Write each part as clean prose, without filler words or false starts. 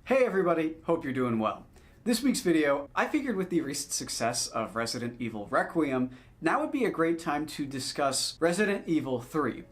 Hey everybody, hope you're doing well. This week's video, I figured with the recent success of Resident Evil Requiem, now would be a great time to discuss Resident Evil 3.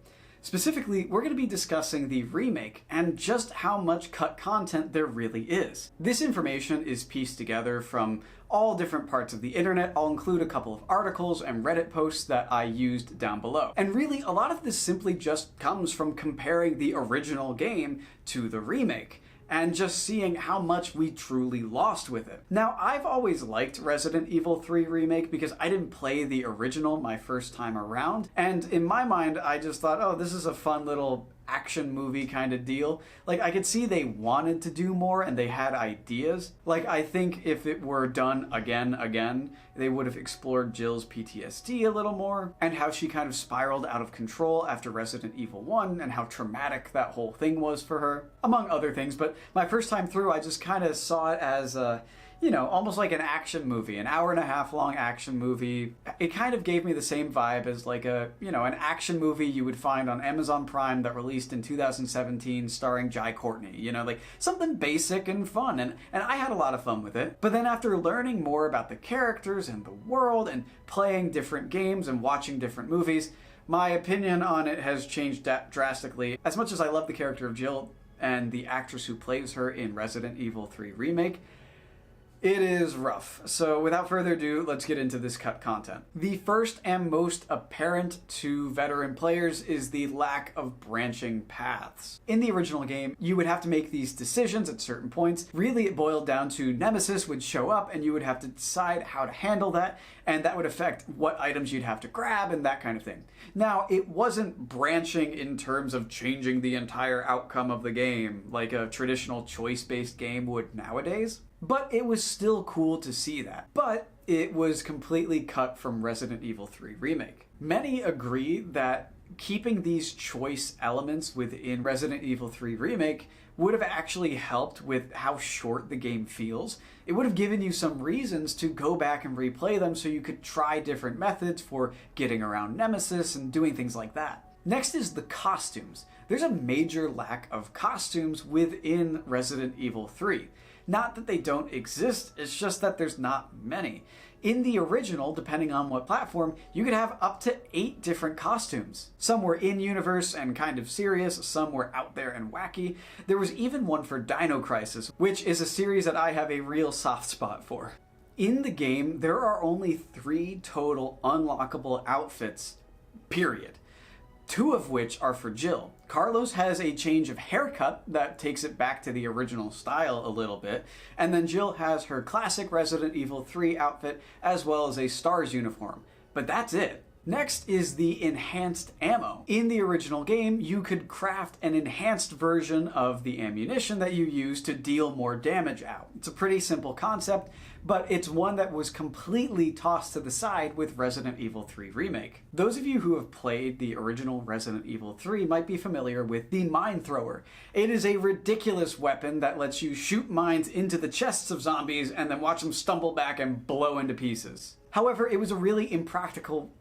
Specifically, we're going to be discussing the remake and just how much cut content there really is. This information is pieced together from all different parts of the internet. I'll include a couple of articles and Reddit posts that I used down below. And really, a lot of this simply just comes from comparing the original game to the remake, and just seeing how much we truly lost with it. Now, I've always liked Resident Evil 3 Remake because I didn't play the original my first time around, and in my mind, I just thought, oh, this is a fun little action movie kind of deal. Like, I could see they wanted to do more and they had ideas. Like, I think if it were done again, they would have explored Jill's PTSD a little more and how she kind of spiraled out of control after Resident Evil 1 and how traumatic that whole thing was for her, among other things. But my first time through, I just kind of saw it as almost like an action movie, an hour-and-a-half long action movie. It kind of gave me the same vibe as like an action movie you would find on Amazon Prime that released in 2017 starring Jai Courtney, like something basic and fun, and I had a lot of fun with it. But then after learning more about the characters and the world and playing different games and watching different movies, my opinion on it has changed drastically. As much as I love the character of Jill and the actress who plays her in Resident Evil 3 Remake, it is rough. So without further ado, let's get into this cut content. The first and most apparent to veteran players is the lack of branching paths. In the original game, you would have to make these decisions at certain points. Really, it boiled down to Nemesis would show up and you would have to decide how to handle that, and that would affect what items you'd have to grab and that kind of thing. Now, it wasn't branching in terms of changing the entire outcome of the game like a traditional choice-based game would nowadays. But it was still cool to see that. But it was completely cut from Resident Evil 3 Remake. Many agree that keeping these choice elements within Resident Evil 3 Remake would have actually helped with how short the game feels. It would have given you some reasons to go back and replay them so you could try different methods for getting around Nemesis and doing things like that. Next is the costumes. There's a major lack of costumes within Resident Evil 3. Not that they don't exist, it's just that there's not many. In the original, depending on what platform, you could have up to 8 different costumes. Some were in-universe and kind of serious, some were out there and wacky. There was even one for Dino Crisis, which is a series that I have a real soft spot for. In the game, there are only 3 total unlockable outfits, period. 2 of which are for Jill. Carlos has a change of haircut that takes it back to the original style a little bit, and then Jill has her classic Resident Evil 3 outfit as well as a STARS uniform. But that's it. Next is the enhanced ammo. In the original game, you could craft an enhanced version of the ammunition that you use to deal more damage out. It's a pretty simple concept, but it's one that was completely tossed to the side with Resident Evil 3 Remake. Those of you who have played the original Resident Evil 3 might be familiar with the Mine Thrower. It is a ridiculous weapon that lets you shoot mines into the chests of zombies and then watch them stumble back and blow into pieces. However, it was a very impractical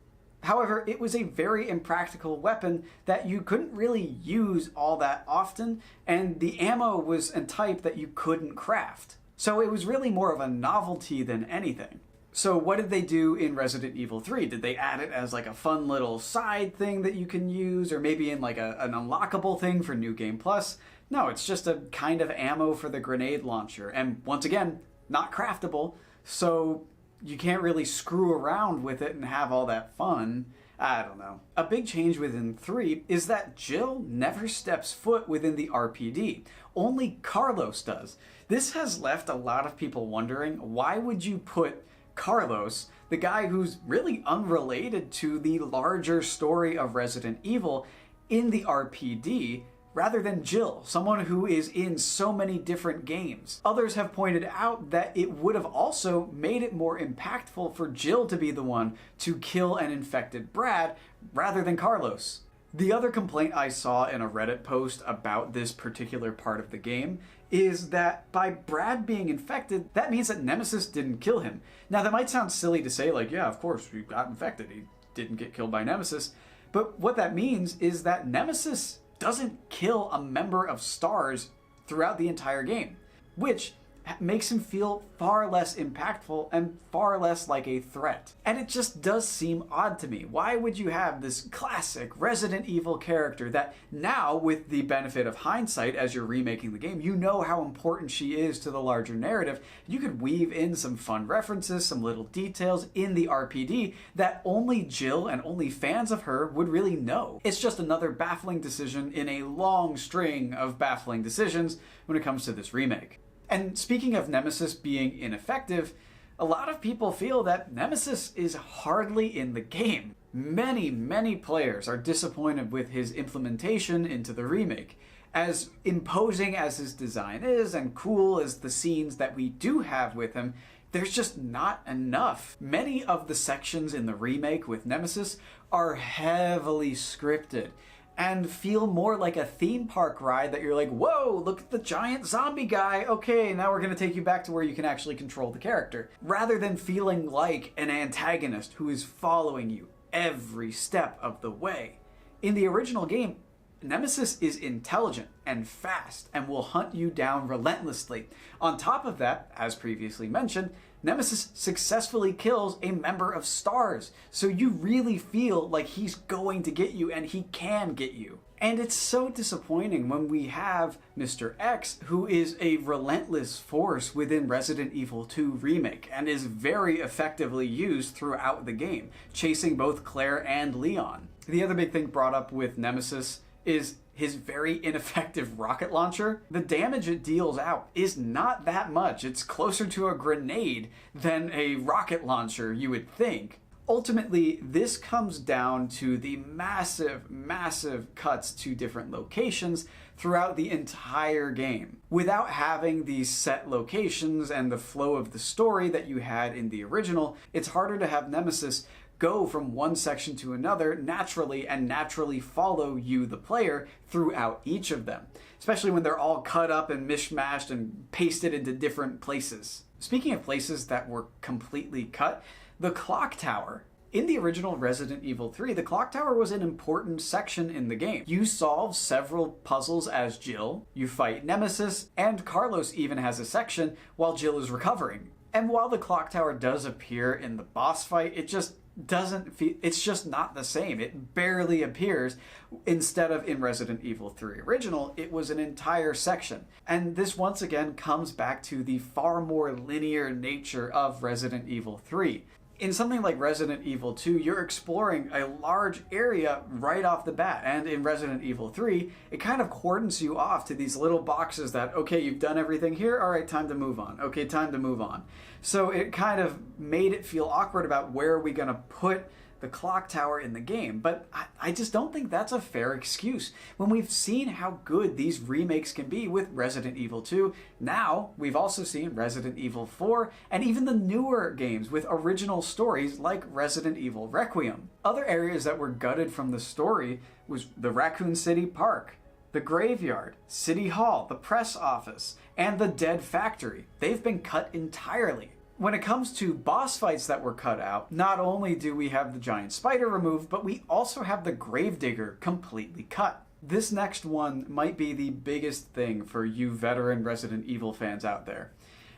weapon that you couldn't really use all that often, and the ammo was a type that you couldn't craft. So it was really more of a novelty than anything. So what did they do in Resident Evil 3? Did they add it as like a fun little side thing that you can use, or maybe in like an unlockable thing for New Game Plus? No, it's just a kind of ammo for the grenade launcher, and once again, not craftable, so you can't really screw around with it and have all that fun. I don't know. A big change within 3 is that Jill never steps foot within the RPD. Only Carlos does. This has left a lot of people wondering, why would you put Carlos, the guy who's really unrelated to the larger story of Resident Evil, in the RPD, rather than Jill, someone who is in so many different games? Others have pointed out that it would have also made it more impactful for Jill to be the one to kill an infected Brad rather than Carlos. The other complaint I saw in a Reddit post about this particular part of the game is that by Brad being infected, that means that Nemesis didn't kill him. Now that might sound silly to say, like, yeah, of course, he got infected, he didn't get killed by Nemesis, but what that means is that Nemesis doesn't kill a member of STARS throughout the entire game. which makes him feel far less impactful and far less like a threat. And it just does seem odd to me. Why would you have this classic Resident Evil character that now, with the benefit of hindsight as you're remaking the game, you know how important she is to the larger narrative. You could weave in some fun references, some little details in the RPD that only Jill and only fans of her would really know. It's just another baffling decision in a long string of baffling decisions when it comes to this remake. And speaking of Nemesis being ineffective, a lot of people feel that Nemesis is hardly in the game. Many players are disappointed with his implementation into the remake. As imposing as his design is and cool as the scenes that we do have with him, there's just not enough. Many of the sections in the remake with Nemesis are heavily scripted and feel more like a theme park ride that you're like, whoa, look at the giant zombie guy. Okay, now we're going to take you back to where you can actually control the character. Rather than feeling like an antagonist who is following you every step of the way. In the original game, Nemesis is intelligent and fast and will hunt you down relentlessly. On top of that, as previously mentioned, Nemesis successfully kills a member of STARS, so you really feel like he's going to get you and he can get you. And it's so disappointing when we have Mr. X, who is a relentless force within Resident Evil 2 Remake and is very effectively used throughout the game, chasing both Claire and Leon. The other big thing brought up with Nemesis is his very ineffective rocket launcher. The damage it deals out is not that much. It's closer to a grenade than a rocket launcher, you would think. Ultimately, this comes down to the massive cuts to different locations throughout the entire game. Without having these set locations and the flow of the story that you had in the original, it's harder to have Nemesis go from one section to another naturally and naturally follow you, the player, throughout each of them, especially when they're all cut up and mishmashed and pasted into different places. Speaking of places that were completely cut, the clock tower. In the original Resident Evil 3, the clock tower was an important section in the game. You solve several puzzles as Jill, you fight Nemesis, and Carlos even has a section while Jill is recovering. And while the clock tower does appear in the boss fight, it just doesn't feel, it's just not the same. It barely appears. Instead of in Resident Evil 3 original, it was an entire section. And this once again comes back to the far more linear nature of Resident Evil 3. In something like Resident Evil 2, you're exploring a large area right off the bat, and in Resident Evil 3, it kind of cordons you off to these little boxes that, okay, you've done everything here, all right, time to move on. Okay, time to move on. So it kind of made it feel awkward about where are we going to put the clock tower in the game, but I just don't think that's a fair excuse. When we've seen how good these remakes can be with Resident Evil 2, now we've also seen Resident Evil 4, and even the newer games with original stories like Resident Evil Requiem. Other areas that were gutted from the story was the Raccoon City Park, the graveyard, City Hall, the press office, and the Dead Factory. They've been cut entirely. When it comes to boss fights that were cut out, not only do we have the giant spider removed, but we also have the gravedigger completely cut. This next one might be the biggest thing for you veteran Resident Evil fans out there.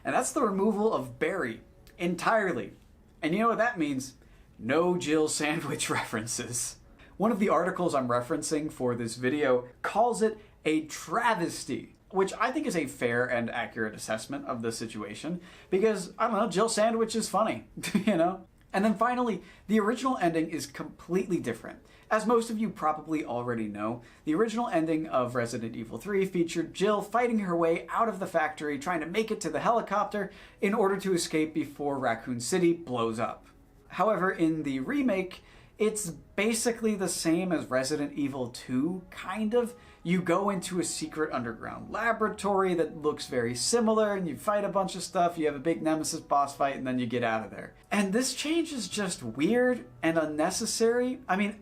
And that's the removal of Barry entirely. And you know what that means? No Jill sandwich references. One of the articles I'm referencing for this video calls it a travesty, which I think is a fair and accurate assessment of the situation, because, I don't know, Jill Sandwich is funny, you know? And then finally, the original ending is completely different. As most of you probably already know, the original ending of Resident Evil 3 featured Jill fighting her way out of the factory, trying to make it to the helicopter in order to escape before Raccoon City blows up. However, in the remake, it's basically the same as Resident Evil 2, kind of. You go into a secret underground laboratory that looks very similar, and you fight a bunch of stuff, you have a big Nemesis boss fight, and then you get out of there. And this change is just weird and unnecessary. I mean,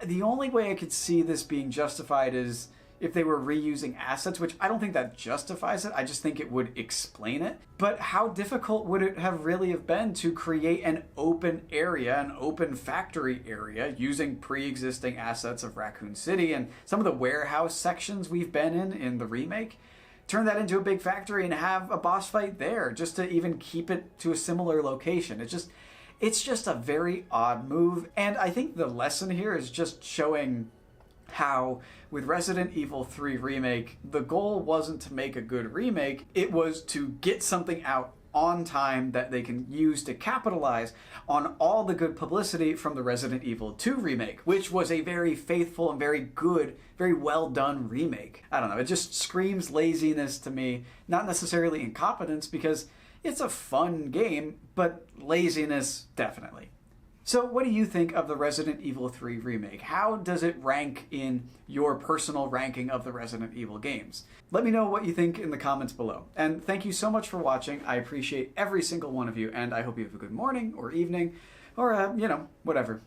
the only way I could see this being justified is if they were reusing assets, which I don't think that justifies it, I just think it would explain it. But how difficult would it have really have been to create an open area, an open factory area, using pre-existing assets of Raccoon City and some of the warehouse sections we've been in the remake? turn that into a big factory and have a boss fight there, just to even keep it to a similar location. It's just a very odd move, and I think the lesson here is just showing how with Resident Evil 3 Remake, the goal wasn't to make a good remake, it was to get something out on time that they can use to capitalize on all the good publicity from the Resident Evil 2 remake, which was a very faithful and very good, very well done remake. I don't know, it just screams laziness to me, not necessarily incompetence, because it's a fun game, but laziness definitely. So what do you think of the Resident Evil 3 remake? How does it rank in your personal ranking of the Resident Evil games? Let me know what you think in the comments below. And thank you so much for watching. I appreciate every single one of you, and I hope you have a good morning or evening or, whatever.